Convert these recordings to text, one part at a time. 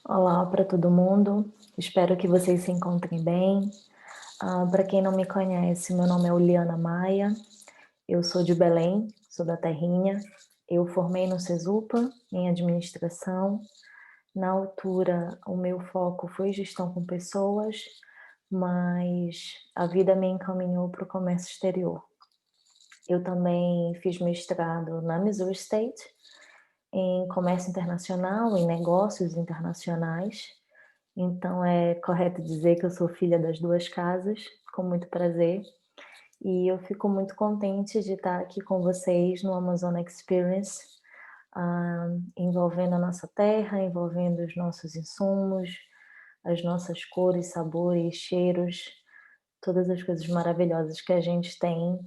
Olá para todo mundo, espero que vocês se encontrem bem. Para quem não me conhece, meu nome é Uliana Maia, eu sou de Belém, sou da terrinha. Eu formei no Cesupa, em administração. Na altura, o meu foco foi gestão com pessoas, mas a vida me encaminhou para o comércio exterior. Eu também fiz mestrado na Missouri State, em comércio internacional, em negócios internacionais. Então é correto dizer que eu sou filha das duas casas, com muito prazer. E eu fico muito contente de estar aqui com vocês no Amazon Experience, envolvendo a nossa terra, envolvendo os nossos insumos, as nossas cores, sabores, cheiros, todas as coisas maravilhosas que a gente tem,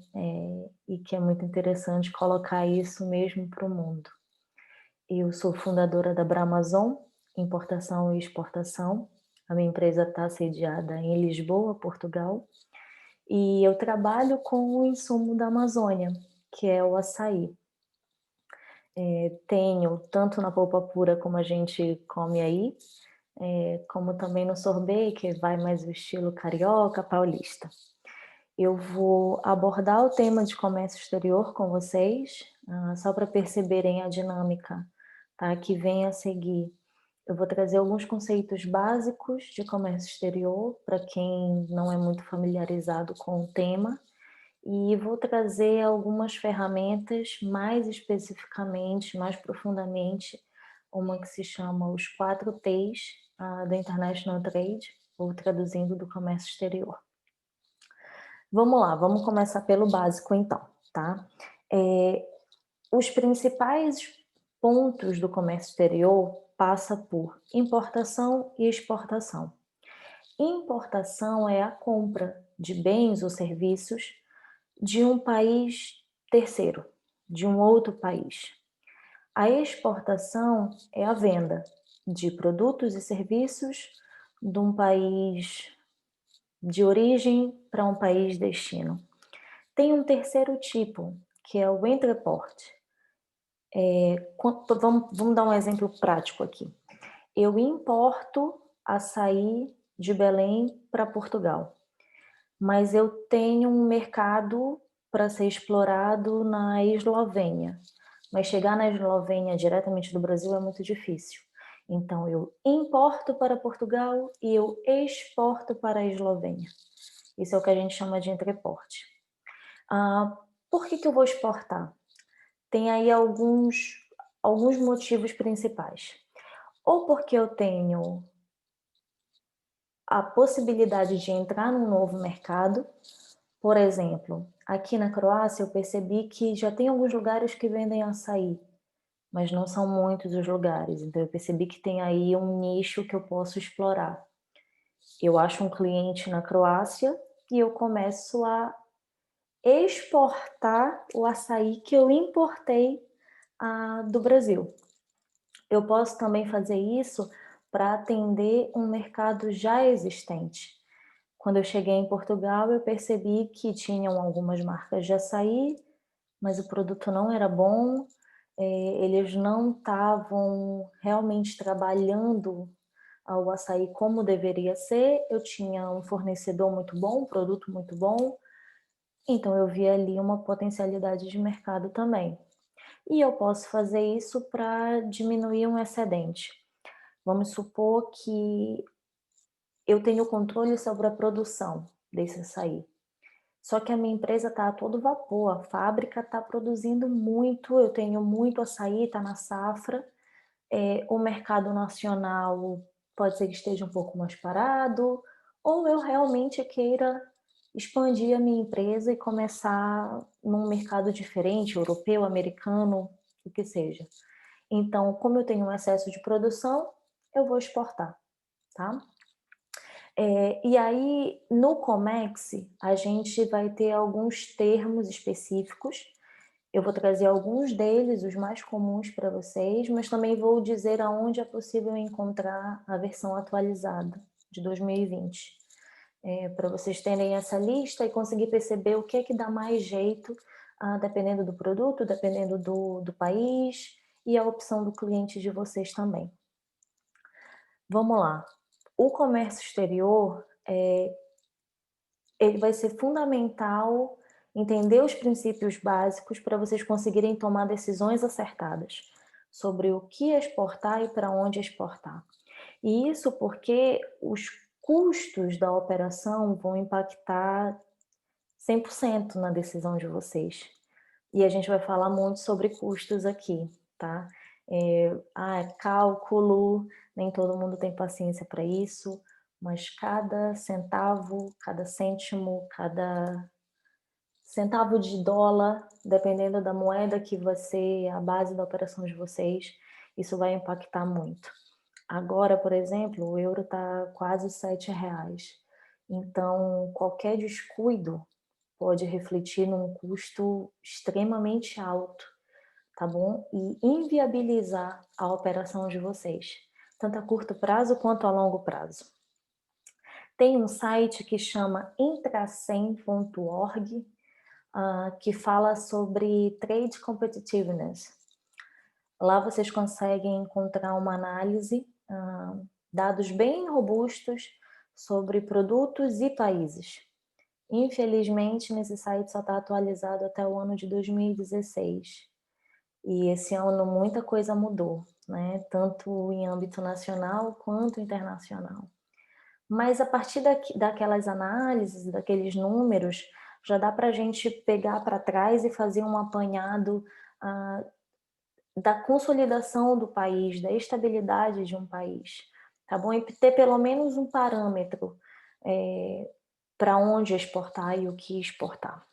e que é muito interessante colocar isso mesmo para o mundo. Eu sou fundadora da Bramazon, importação e exportação. A minha empresa está sediada em Lisboa, Portugal, e eu trabalho com o insumo da Amazônia, que é o açaí. Tenho tanto na polpa pura, como a gente come aí, como também no sorbet, que vai mais o estilo carioca, paulista. Eu vou abordar o tema de comércio exterior com vocês, só para perceberem a dinâmica, tá, que vem a seguir. Eu vou trazer alguns conceitos básicos de comércio exterior, para quem não é muito familiarizado com o tema, e vou trazer algumas ferramentas mais especificamente, mais profundamente, uma que se chama os 4 T's do International Trade, ou traduzindo do comércio exterior. Vamos lá, vamos começar pelo básico então, tá? Os principais pontos do comércio exterior passa por importação e exportação. Importação é a compra de bens ou serviços de um país terceiro, de um outro país. A exportação é a venda de produtos e serviços de um país de origem para um país destino. Tem um terceiro tipo, que é o entreport. Vamos dar um exemplo prático aqui. Eu importo açaí de Belém para Portugal, mas eu tenho um mercado para ser explorado na Eslovênia, mas chegar na Eslovênia diretamente do Brasil é muito difícil. Então eu importo para Portugal e eu exporto para a Eslovênia. Isso é o que a gente chama de entreporte. Por que eu vou exportar? Tem aí alguns motivos principais. Ou porque eu tenho a possibilidade de entrar num novo mercado. Por exemplo, aqui na Croácia eu percebi que já tem alguns lugares que vendem açaí, mas não são muitos os lugares, então eu percebi que tem aí um nicho que eu posso explorar. Eu acho um cliente na Croácia e eu começo a exportar o açaí que eu importei do Brasil. Eu posso também fazer isso para atender um mercado já existente. Quando eu cheguei em Portugal, eu percebi que tinham algumas marcas de açaí, mas o produto não era bom, eles não estavam realmente trabalhando o açaí como deveria ser. Eu tinha um fornecedor muito bom, um produto muito bom, então eu vi ali uma potencialidade de mercado também. E eu posso fazer isso para diminuir um excedente. Vamos supor que eu tenho controle sobre a produção desse açaí. Só que a minha empresa está a todo vapor, a fábrica está produzindo muito, eu tenho muito açaí, está na safra. O mercado nacional pode ser que esteja um pouco mais parado, ou eu realmente queira expandir a minha empresa e começar num mercado diferente, europeu, americano, o que seja. Então, como eu tenho um excesso de produção, eu vou exportar, tá? E aí, no Comex, a gente vai ter alguns termos específicos. Eu vou trazer alguns deles, os mais comuns para vocês, mas também vou dizer aonde é possível encontrar a versão atualizada de 2020. Para vocês terem essa lista e conseguir perceber o que é que dá mais jeito, dependendo do produto, dependendo do país e a opção do cliente de vocês também. Vamos lá. O comércio exterior, ele vai ser fundamental entender os princípios básicos para vocês conseguirem tomar decisões acertadas sobre o que exportar e para onde exportar. E isso porque os custos da operação vão impactar 100% na decisão de vocês. E a gente vai falar muito sobre custos aqui, tá? Cálculo, nem todo mundo tem paciência para isso, mas cada centavo, cada cêntimo, cada centavo de dólar, dependendo da moeda que vai ser a base da operação de vocês, isso vai impactar muito. Agora, por exemplo, o euro está quase R$ 7. Então, qualquer descuido pode refletir num custo extremamente alto, tá bom? E inviabilizar a operação de vocês, tanto a curto prazo quanto a longo prazo. Tem um site que chama intracem.org, que fala sobre trade competitiveness. Lá vocês conseguem encontrar uma análise, dados bem robustos sobre produtos e países. Infelizmente, nesse site só está atualizado até o ano de 2016. E esse ano muita coisa mudou, né? Tanto em âmbito nacional quanto internacional. Mas a partir daquelas análises, daqueles números, já dá para a gente pegar para trás e fazer um apanhado da consolidação do país, da estabilidade de um país, tá bom? E ter pelo menos um parâmetro para onde exportar e o que exportar.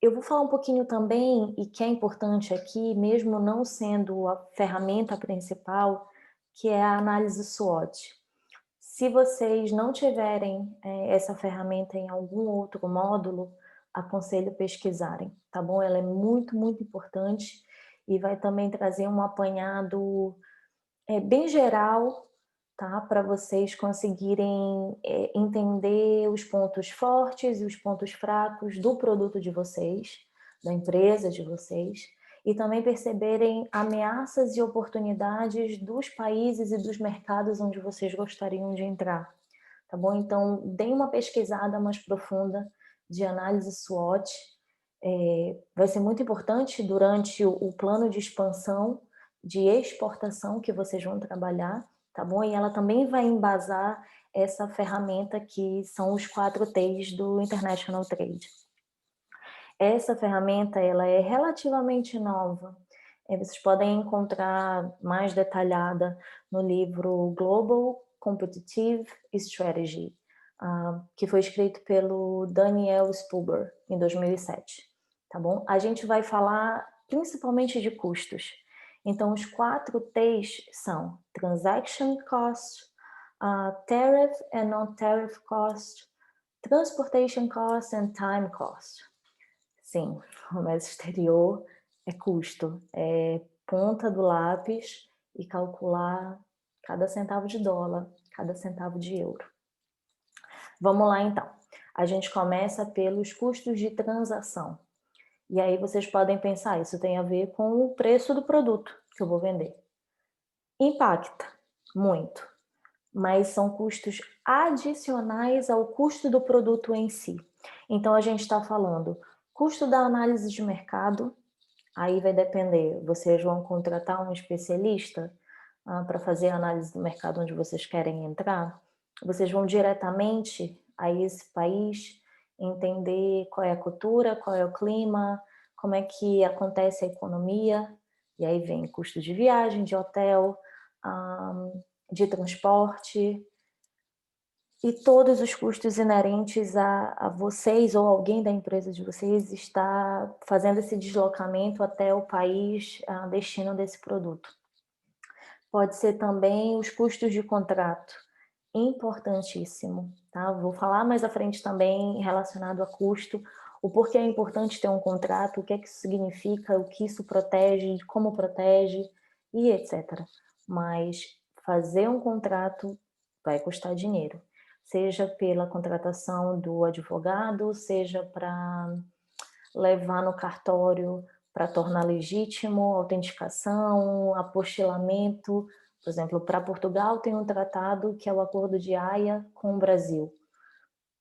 Eu vou falar um pouquinho também, e que é importante aqui, mesmo não sendo a ferramenta principal, que é a análise SWOT. Se vocês não tiverem essa ferramenta em algum outro módulo, aconselho pesquisarem, tá bom? Ela é muito, muito importante e vai também trazer um apanhado bem geral, tá? Para vocês conseguirem entender os pontos fortes e os pontos fracos do produto de vocês, da empresa de vocês, e também perceberem ameaças e oportunidades dos países e dos mercados onde vocês gostariam de entrar, tá bom? Então, deem uma pesquisada mais profunda de análise SWOT. Vai ser muito importante durante o plano de expansão, de exportação que vocês vão trabalhar, tá bom? E ela também vai embasar essa ferramenta que são os 4 T's do International Trade. Essa ferramenta, ela é relativamente nova. Vocês podem encontrar mais detalhada no livro Global Competitive Strategy, que foi escrito pelo Daniel Spuber, em 2007, tá bom? A gente vai falar principalmente de custos. Então, os 4 T's são Transaction Cost, Tariff and Non-Tariff Cost, Transportation Cost and Time Cost. Sim, o comércio exterior é custo, é ponta do lápis e calcular cada centavo de dólar, cada centavo de euro. Vamos lá então. A gente começa pelos custos de transação. E aí vocês podem pensar, isso tem a ver com o preço do produto que eu vou vender. Impacta muito, mas são custos adicionais ao custo do produto em si. Então a gente está falando custo da análise de mercado, aí vai depender, vocês vão contratar um especialista para fazer a análise do mercado onde vocês querem entrar, vocês vão diretamente a esse país entender qual é a cultura, qual é o clima, como é que acontece a economia, e aí vem custo de viagem, de hotel, de transporte, e todos os custos inerentes a vocês ou alguém da empresa de vocês está fazendo esse deslocamento até o país destino desse produto. Pode ser também os custos de contrato, importantíssimo, tá? Vou falar mais à frente também relacionado a custo, o porquê é importante ter um contrato, o que é que isso significa, o que isso protege, como protege e etc. Mas fazer um contrato vai custar dinheiro, seja pela contratação do advogado, seja para levar no cartório para tornar legítimo, autenticação, apostilamento, Por exemplo, para Portugal tem um tratado que é o Acordo de Haia com o Brasil.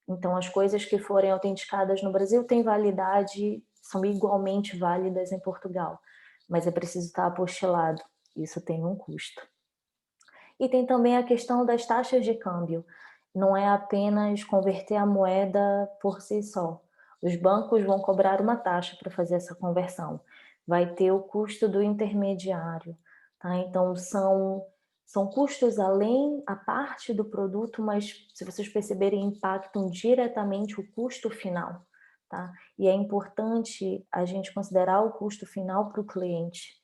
Então, as coisas que forem autenticadas no Brasil têm validade, são igualmente válidas em Portugal, mas é preciso estar apostilado. Isso tem um custo. E tem também a questão das taxas de câmbio. Não é apenas converter a moeda por si só. Os bancos vão cobrar uma taxa para fazer essa conversão. Vai ter o custo do intermediário, tá? Então são custos além a parte do produto, mas se vocês perceberem, impactam diretamente o custo final, tá? E é importante a gente considerar o custo final para o cliente,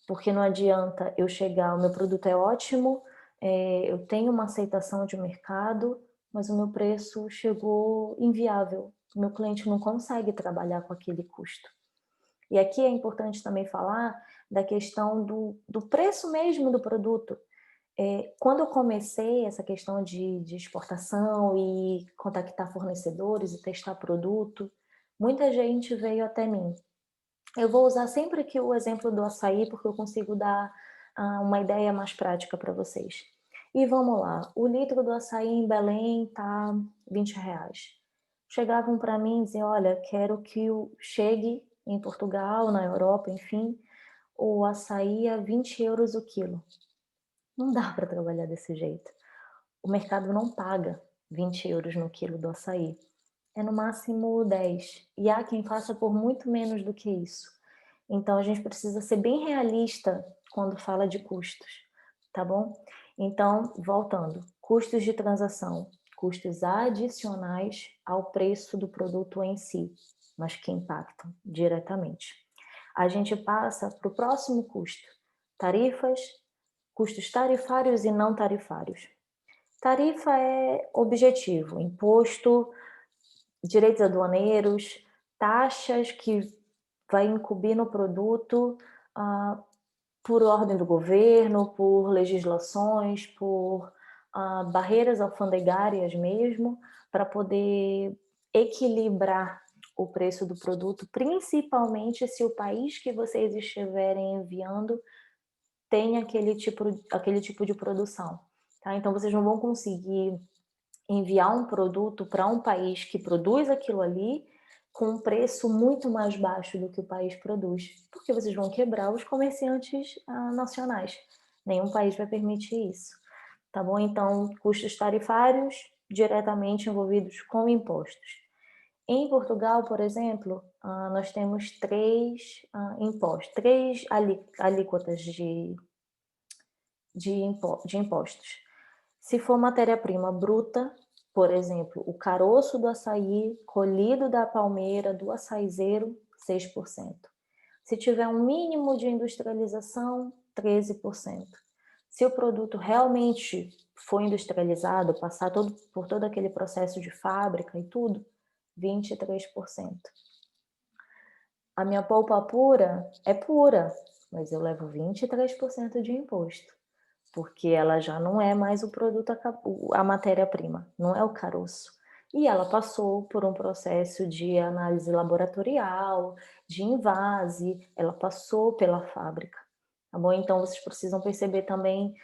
porque não adianta eu chegar, o meu produto é ótimo, eu tenho uma aceitação de mercado, mas o meu preço chegou inviável. O meu cliente não consegue trabalhar com aquele custo. E aqui é importante também falar da questão do preço mesmo do produto. Quando eu comecei essa questão de exportação e contactar fornecedores e testar produto, muita gente veio até mim. Eu vou usar sempre aqui o exemplo do açaí, porque eu consigo dar uma ideia mais prática para vocês. E vamos lá, o litro do açaí em Belém tá R$ 20. Chegavam para mim e diziam, olha, quero que chegue em Portugal, na Europa, enfim, o açaí a 20 euros o quilo. Não dá para trabalhar desse jeito. O mercado não paga 20 euros no quilo do açaí. É no máximo 10. E há quem faça por muito menos do que isso. Então, a gente precisa ser bem realista quando fala de custos, tá bom? Então, voltando, custos de transação, custos adicionais ao preço do produto em si, mas que impactam diretamente. A gente passa para o próximo custo, tarifas, custos tarifários e não tarifários. Tarifa é objetivo, imposto, direitos aduaneiros, taxas que vai incumbir no produto por ordem do governo, por legislações, por barreiras alfandegárias mesmo, para poder equilibrar o preço do produto, principalmente se o país que vocês estiverem enviando tem aquele tipo de produção. Tá? Então, vocês não vão conseguir enviar um produto para um país que produz aquilo ali com um preço muito mais baixo do que o país produz, porque vocês vão quebrar os comerciantes nacionais. Nenhum país vai permitir isso, tá bom? Então, custos tarifários diretamente envolvidos com impostos. Em Portugal, por exemplo, nós temos três impostos, três alíquotas de impostos. Se for matéria-prima bruta, por exemplo, o caroço do açaí colhido da palmeira do açaizeiro, 6%. Se tiver um mínimo de industrialização, 13%. Se o produto realmente for industrializado, passar por todo aquele processo de fábrica e tudo, 23%. A minha polpa pura é pura, mas eu levo 23% de imposto, porque ela já não é mais o produto, a matéria-prima, não é o caroço. E ela passou por um processo de análise laboratorial, de invase, ela passou pela fábrica, tá bom? Então, vocês precisam perceber também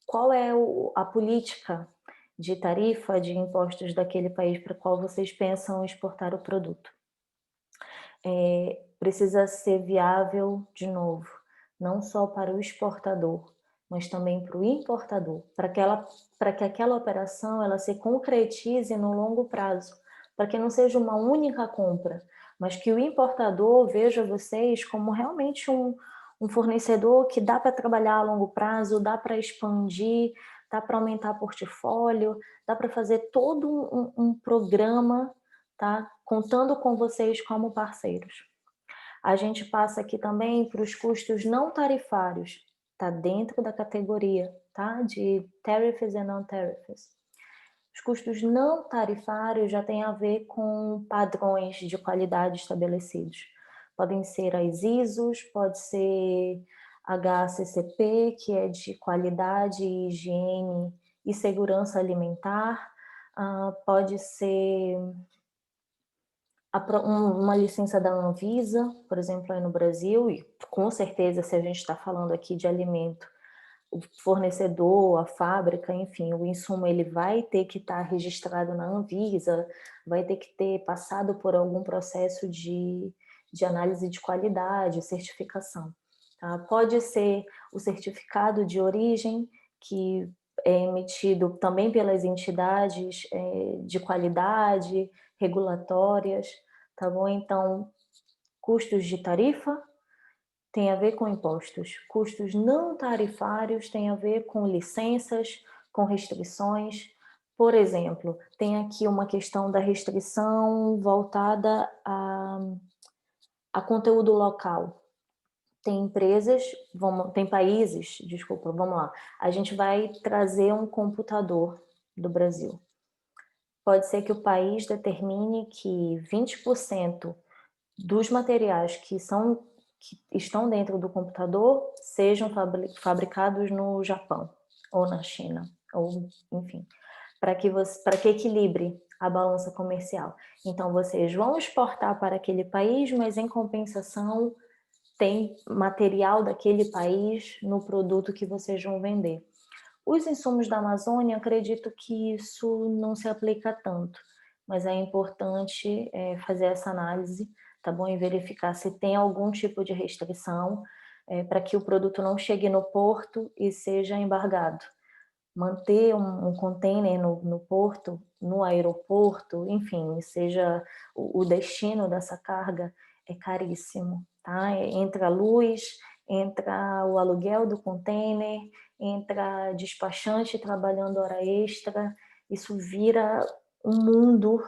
qual é a política de tarifa, de impostos daquele país para qual vocês pensam exportar o produto. Precisa ser viável, de novo, não só para o exportador, mas também para o importador, para que aquela operação ela se concretize no longo prazo, para que não seja uma única compra, mas que o importador veja vocês como realmente um fornecedor que dá para trabalhar a longo prazo, dá para expandir, dá para aumentar portfólio, dá para fazer todo um programa, tá? Contando com vocês como parceiros. A gente passa aqui também para os custos não tarifários, está dentro da categoria, tá? De tariffs e non-tariffs. Os custos não tarifários já têm a ver com padrões de qualidade estabelecidos. Podem ser as ISOs, pode ser HACCP, que é de qualidade, higiene e segurança alimentar, pode ser uma licença da Anvisa, por exemplo, aí no Brasil, e com certeza, se a gente está falando aqui de alimento, o fornecedor, a fábrica, enfim, o insumo ele vai ter que estar registrado na Anvisa, vai ter que ter passado por algum processo de análise de qualidade, certificação. Tá? Pode ser o certificado de origem, que é emitido também pelas entidades de qualidade, regulatórias, tá bom? Então, custos de tarifa tem a ver com impostos. Custos não tarifários tem a ver com licenças, com restrições. Por exemplo, tem aqui uma questão da restrição voltada a conteúdo local. Tem empresas, tem países, desculpa, vamos lá. A gente vai trazer um computador do Brasil. Pode ser que o país determine que 20% dos materiais que estão dentro do computador sejam fabricados no Japão ou na China, ou enfim, para que equilibre a balança comercial. Então, vocês vão exportar para aquele país, mas em compensação tem material daquele país no produto que vocês vão vender. Os insumos da Amazônia, acredito que isso não se aplica tanto, mas é importante fazer essa análise, tá bom? E verificar se tem algum tipo de restrição para que o produto não chegue no porto e seja embargado. Manter um container no porto, no aeroporto, enfim, seja o destino dessa carga, é caríssimo, tá? Entra a luz, entra o aluguel do container, entra despachante trabalhando hora extra, isso vira um mundo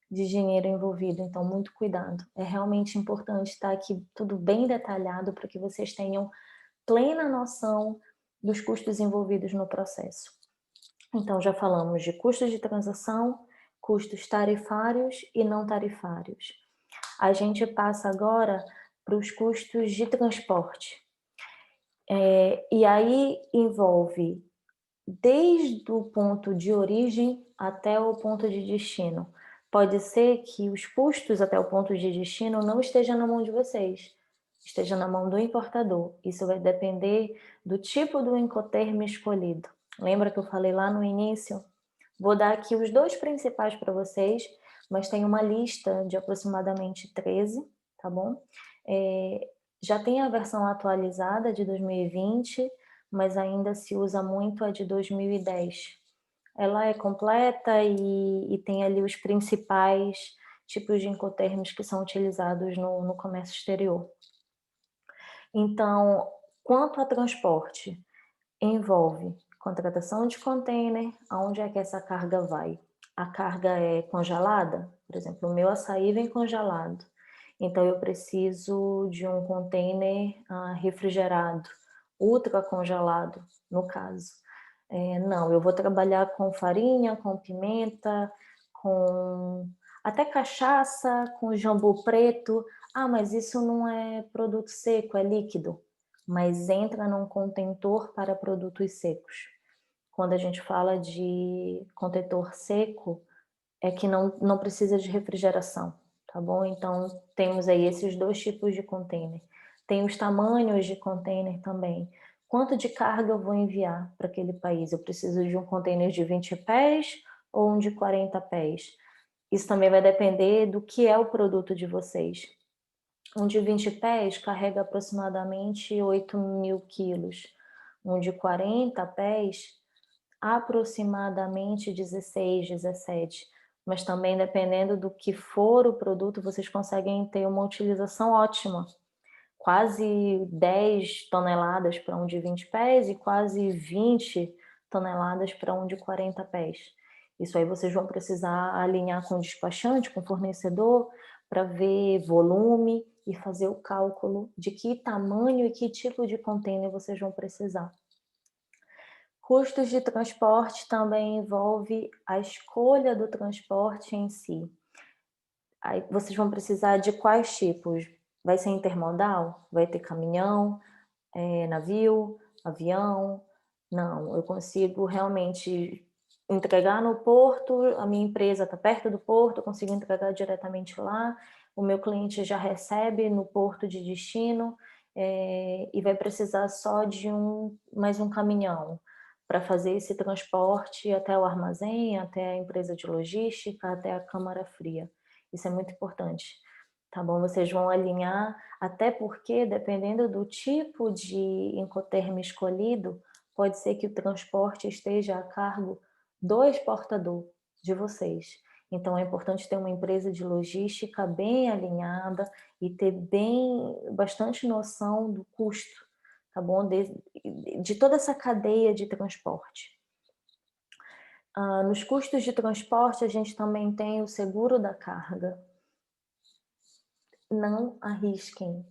de dinheiro envolvido, então muito cuidado. É realmente importante estar aqui tudo bem detalhado para que vocês tenham plena noção dos custos envolvidos no processo. Então, já falamos de custos de transação, custos tarifários e não tarifários. A gente passa agora para os custos de transporte. E aí envolve desde o ponto de origem até o ponto de destino. Pode ser que os custos até o ponto de destino não estejam na mão de vocês, esteja na mão do importador. Isso vai depender do tipo do Incoterm escolhido. Lembra que eu falei lá no início? Vou dar aqui os dois principais para vocês, mas tem uma lista de aproximadamente 13, tá bom? Já tem a versão atualizada de 2020, mas ainda se usa muito a de 2010. Ela é completa e tem ali os principais tipos de incoterms que são utilizados no comércio exterior. Então, quanto a transporte, envolve contratação de container, aonde é que essa carga vai? A carga é congelada? Por exemplo, o meu açaí vem congelado, então eu preciso de um container refrigerado, ultra congelado, no caso. Não, eu vou trabalhar com farinha, com pimenta, com até cachaça, com jambu preto. Ah, mas isso não é produto seco, é líquido. Mas entra num contentor para produtos secos. Quando a gente fala de contentor seco, é que não precisa de refrigeração, tá bom? Então, temos aí esses dois tipos de container. Tem os tamanhos de container também. Quanto de carga eu vou enviar para aquele país? Eu preciso de um container de 20 pés ou um de 40 pés? Isso também vai depender do que é o produto de vocês. Um de 20 pés carrega aproximadamente 8.000 quilos. Um de 40 pés, aproximadamente 16, 17. Mas também, dependendo do que for o produto, vocês conseguem ter uma utilização ótima. Quase 10 toneladas para um de 20 pés e quase 20 toneladas para um de 40 pés. Isso aí vocês vão precisar alinhar com o despachante, com o fornecedor, para ver volume e fazer o cálculo de que tamanho e que tipo de container vocês vão precisar. Custos de transporte também envolve a escolha do transporte em si. Aí vocês vão precisar de quais tipos? Vai ser intermodal? Vai ter caminhão, navio, avião? Não, eu consigo realmente entregar no porto, a minha empresa está perto do porto, eu consigo entregar diretamente lá, o meu cliente já recebe no porto de destino, e vai precisar só de mais um caminhão para fazer esse transporte até o armazém, até a empresa de logística, até a câmara fria. Isso é muito importante, tá bom? Vocês vão alinhar, até porque dependendo do tipo de Incoterm escolhido, pode ser que o transporte esteja a cargo do exportador, de vocês. Então é importante ter uma empresa de logística bem alinhada e ter bastante noção do custo, tá bom? De toda essa cadeia de transporte. Nos custos de transporte, a gente também tem o seguro da carga. Não arrisquem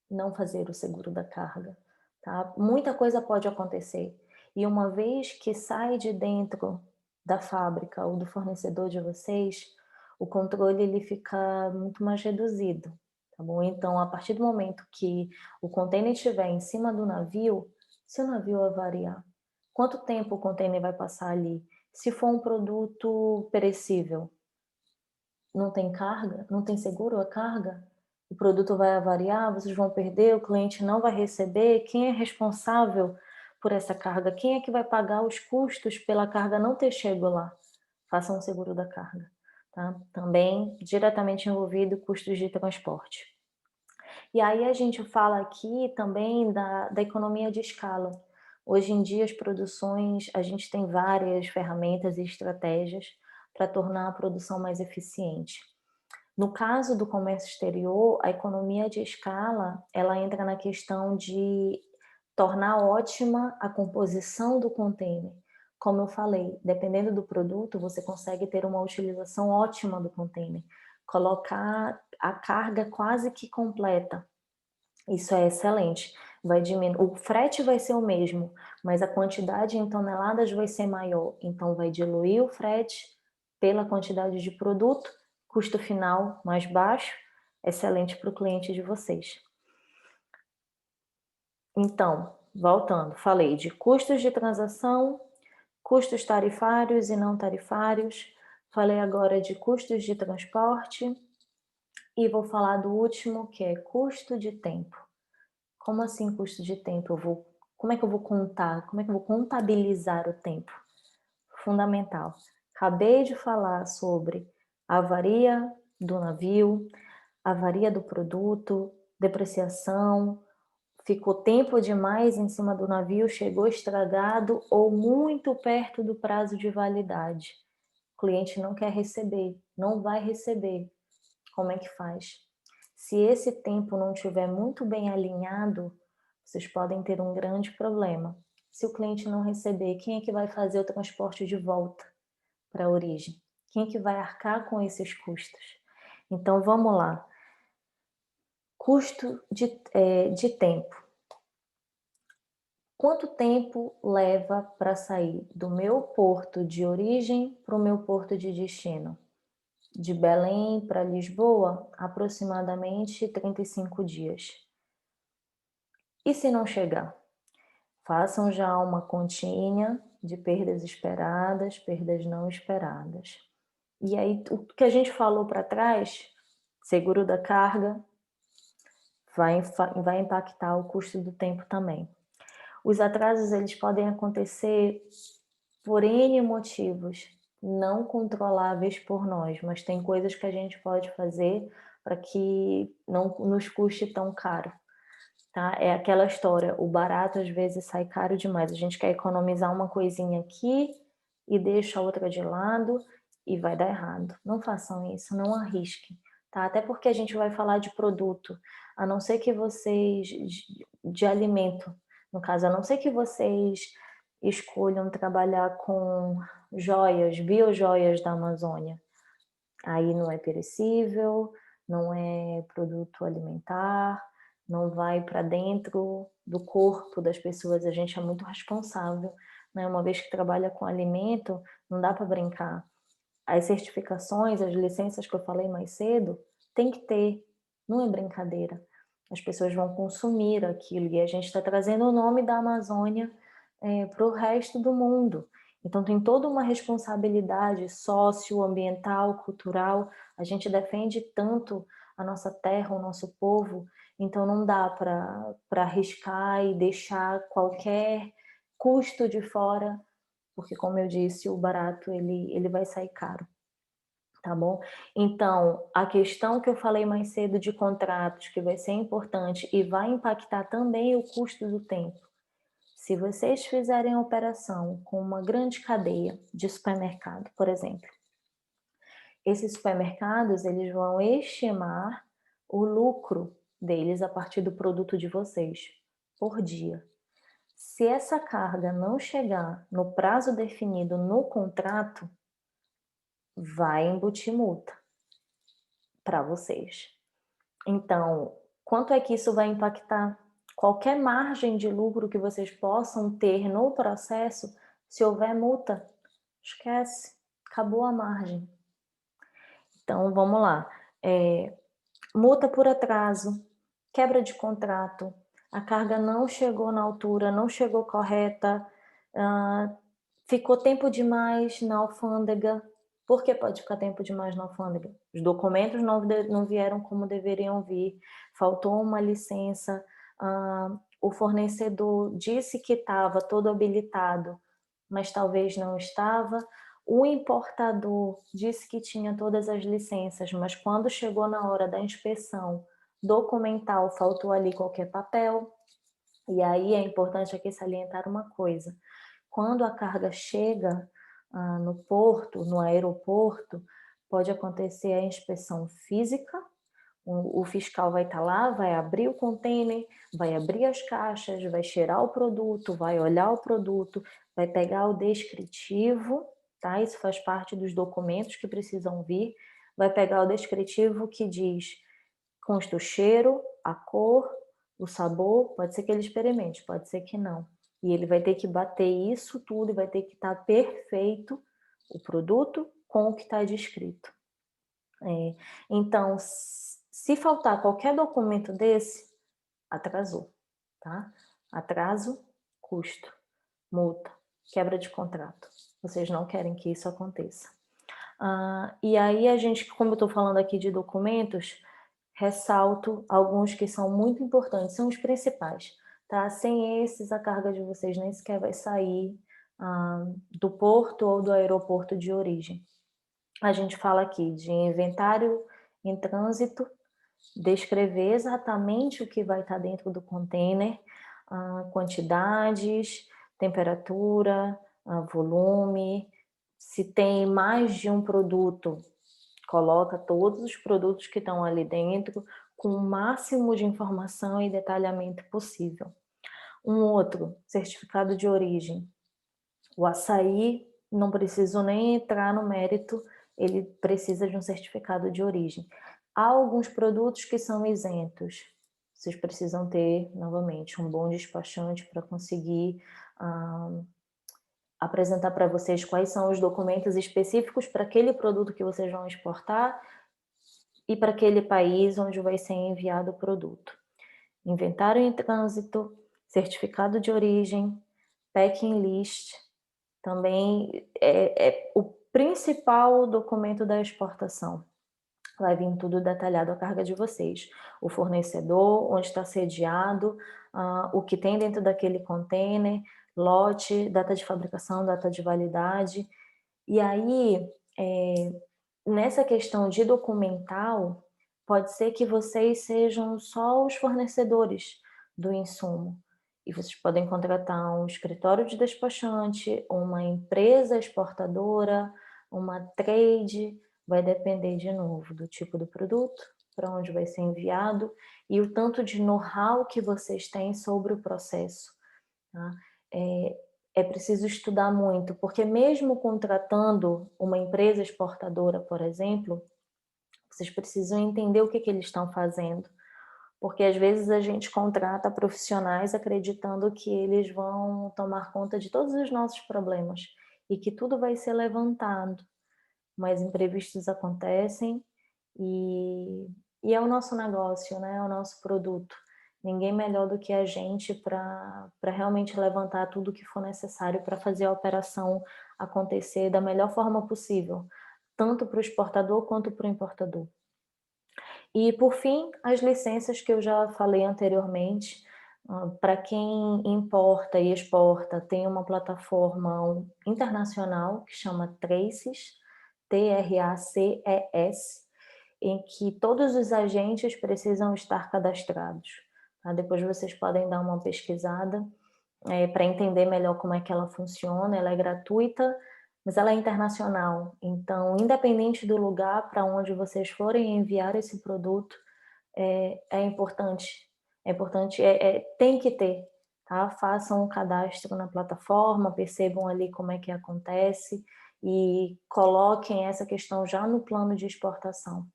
não fazer o seguro da carga, tá? Muita coisa pode acontecer. E uma vez que sai de dentro da fábrica ou do fornecedor de vocês, o controle ele fica muito mais reduzido, tá bom? Então, a partir do momento que o container estiver em cima do navio, se o navio avariar, quanto tempo o container vai passar ali? Se for um produto perecível, não tem carga, não tem seguro a carga, o produto vai avariar, vocês vão perder, o cliente não vai receber, quem é responsável por essa carga? Quem é que vai pagar os custos pela carga não ter chego lá? Façam um seguro da carga, tá? Também diretamente envolvido custos de transporte. E aí a gente fala aqui também da economia de escala. Hoje em dia as produções, a gente tem várias ferramentas e estratégias para tornar a produção mais eficiente. No caso do comércio exterior, a economia de escala, ela entra na questão de tornar ótima a composição do container. Como eu falei, dependendo do produto, você consegue ter uma utilização ótima do container, colocar a carga quase que completa. Isso é excelente. Vai diminuir, o frete vai ser o mesmo, mas a quantidade em toneladas vai ser maior. Então vai diluir o frete pela quantidade de produto, custo final mais baixo, excelente para o cliente de vocês. Então, voltando, falei de custos de transação, custos tarifários e não tarifários, falei agora de custos de transporte e vou falar do último, que é custo de tempo. Como assim custo de tempo? Como é que eu vou contar? Como é que eu vou contabilizar o tempo? Fundamental. Acabei de falar sobre a avaria do navio, avaria do produto, depreciação, ficou tempo demais em cima do navio, chegou estragado ou muito perto do prazo de validade. O cliente não quer receber, não vai receber. Como é que faz? Se esse tempo não estiver muito bem alinhado, vocês podem ter um grande problema. Se o cliente não receber, quem é que vai fazer o transporte de volta para a origem? Quem é que vai arcar com esses custos? Então vamos lá. Custo de tempo. Quanto tempo leva para sair do meu porto de origem para o meu porto de destino? De Belém para Lisboa, aproximadamente 35 dias. E se não chegar? Façam já uma continha de perdas esperadas, perdas não esperadas. E aí, o que a gente falou para trás, seguro da carga, vai impactar o custo do tempo também. Os atrasos, eles podem acontecer por N motivos, não controláveis por nós, mas tem coisas que a gente pode fazer para que não nos custe tão caro, tá? É aquela história, o barato às vezes sai caro demais, a gente quer economizar uma coisinha aqui e deixa a outra de lado e vai dar errado. Não façam isso, não arrisquem, tá? Até porque a gente vai falar de produto, a não ser que vocês, de alimento, no caso, a não ser que vocês escolham trabalhar com joias, biojoias da Amazônia. Aí não é perecível, não é produto alimentar, não vai para dentro do corpo das pessoas, a gente é muito responsável, né? Uma vez que trabalha com alimento, não dá para brincar. As certificações, as licenças que eu falei mais cedo, tem que ter, não é brincadeira. As pessoas vão consumir aquilo e a gente está trazendo o nome da Amazônia para o resto do mundo. Então tem toda uma responsabilidade socioambiental, cultural. A gente defende tanto a nossa terra, o nosso povo, Então não dá para arriscar e deixar qualquer custo de fora, porque como eu disse, o barato ele vai sair caro, tá bom? Então, a questão que eu falei mais cedo de contratos, que vai ser importante e vai impactar também o custo do tempo. Se vocês fizerem a operação com uma grande cadeia de supermercado, por exemplo, esses supermercados eles vão estimar o lucro deles a partir do produto de vocês por dia. Se essa carga não chegar no prazo definido no contrato, vai embutir multa para vocês. Então, quanto é que isso vai impactar? Qualquer margem de lucro que vocês possam ter no processo, se houver multa, esquece, acabou a margem. Então, vamos lá. Multa por atraso, quebra de contrato, a carga não chegou na altura, não chegou correta, ficou tempo demais na alfândega. Por que pode ficar tempo demais na alfândega? Os documentos não vieram como deveriam vir, faltou uma licença, o fornecedor disse que estava todo habilitado, mas talvez não estava. O importador disse que tinha todas as licenças, mas quando chegou na hora da inspeção documental, faltou ali qualquer papel. E aí é importante aqui salientar uma coisa: quando a carga chega no porto, no aeroporto, pode acontecer a inspeção física. O fiscal vai estar lá, vai abrir o container, vai abrir as caixas, vai cheirar o produto, vai olhar o produto, vai pegar o descritivo, tá? Isso faz parte dos documentos que precisam vir. Vai pegar o descritivo que diz consta o cheiro, a cor, o sabor, pode ser que ele experimente, pode ser que não. E ele vai ter que bater isso tudo e vai ter que estar perfeito o produto com o que está descrito. Então, se faltar qualquer documento desse, atrasou, tá? Atraso, custo, multa, quebra de contrato. Vocês não querem que isso aconteça. E aí a gente, como eu estou falando aqui de documentos, ressalto alguns que são muito importantes, são os principais, tá? Sem esses, a carga de vocês nem sequer vai sair do porto ou do aeroporto de origem. A gente fala aqui de inventário em trânsito, descrever exatamente o que vai estar dentro do container, quantidades, temperatura, volume. Se tem mais de um produto, coloca todos os produtos que estão ali dentro com o máximo de informação e detalhamento possível. Um outro, certificado de origem. O açaí, não preciso nem entrar no mérito, ele precisa de um certificado de origem. Há alguns produtos que são isentos. Vocês precisam ter, novamente, um bom despachante para conseguir apresentar para vocês quais são os documentos específicos para aquele produto que vocês vão exportar e para aquele país onde vai ser enviado o produto. Inventário em trânsito, certificado de origem, packing list, também é o principal documento da exportação. Vai vir tudo detalhado a carga de vocês. O fornecedor, onde está sediado, o que tem dentro daquele container, lote, data de fabricação, data de validade. E aí, nessa questão de documental, pode ser que vocês sejam só os fornecedores do insumo. E vocês podem contratar um escritório de despachante, uma empresa exportadora, uma trade, vai depender de novo do tipo do produto, para onde vai ser enviado e o tanto de know-how que vocês têm sobre o processo. Tá? É preciso estudar muito, porque mesmo contratando uma empresa exportadora, por exemplo, vocês precisam entender o que eles estão fazendo. Porque às vezes a gente contrata profissionais acreditando que eles vão tomar conta de todos os nossos problemas e que tudo vai ser levantado, mas imprevistos acontecem e é o nosso negócio, né? É o nosso produto. Ninguém melhor do que a gente para realmente levantar tudo o que for necessário para fazer a operação acontecer da melhor forma possível, tanto para o exportador quanto para o importador. E, por fim, as licenças que eu já falei anteriormente, para quem importa e exporta, tem uma plataforma internacional que chama Traces, TRACES, em que todos os agentes precisam estar cadastrados. Tá? Depois vocês podem dar uma pesquisada para entender melhor como é que ela funciona. Ela é gratuita, mas ela é internacional. Então, independente do lugar para onde vocês forem enviar esse produto, é importante. É importante, tem que ter, tá? Façam um cadastro na plataforma, percebam ali como é que acontece e coloquem essa questão já no plano de exportação.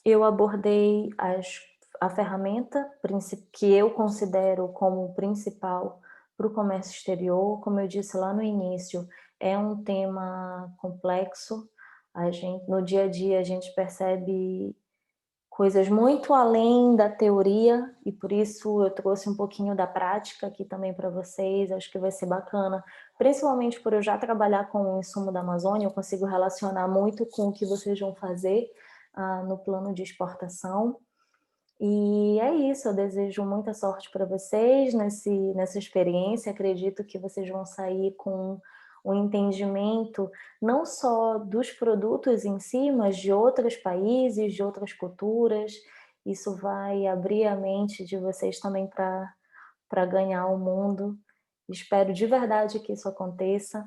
Eu abordei a ferramenta que eu considero como principal para o comércio exterior. Como eu disse lá no início, é um tema complexo. No dia a dia a gente percebe coisas muito além da teoria e por isso eu trouxe um pouquinho da prática aqui também para vocês. Acho que vai ser bacana, principalmente por eu já trabalhar com o insumo da Amazônia, eu consigo relacionar muito com o que vocês vão fazer no plano de exportação. E é isso, eu desejo muita sorte para vocês nessa experiência. Acredito que vocês vão sair com um entendimento não só dos produtos em si, mas de outros países, de outras culturas. Isso vai abrir a mente de vocês também para ganhar o mundo. Espero de verdade que isso aconteça.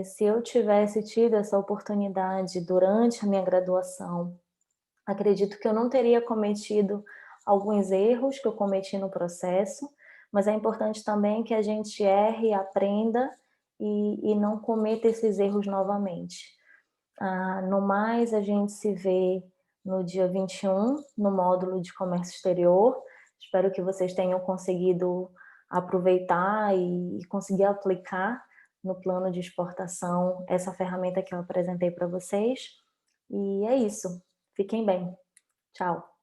Se eu tivesse tido essa oportunidade durante a minha graduação, acredito que eu não teria cometido alguns erros que eu cometi no processo, mas é importante também que a gente erre, aprenda e não cometa esses erros novamente. No mais, a gente se vê no dia 21, no módulo de comércio exterior. Espero que vocês tenham conseguido aproveitar e conseguir aplicar no plano de exportação essa ferramenta que eu apresentei para vocês. E é isso. Fiquem bem. Tchau.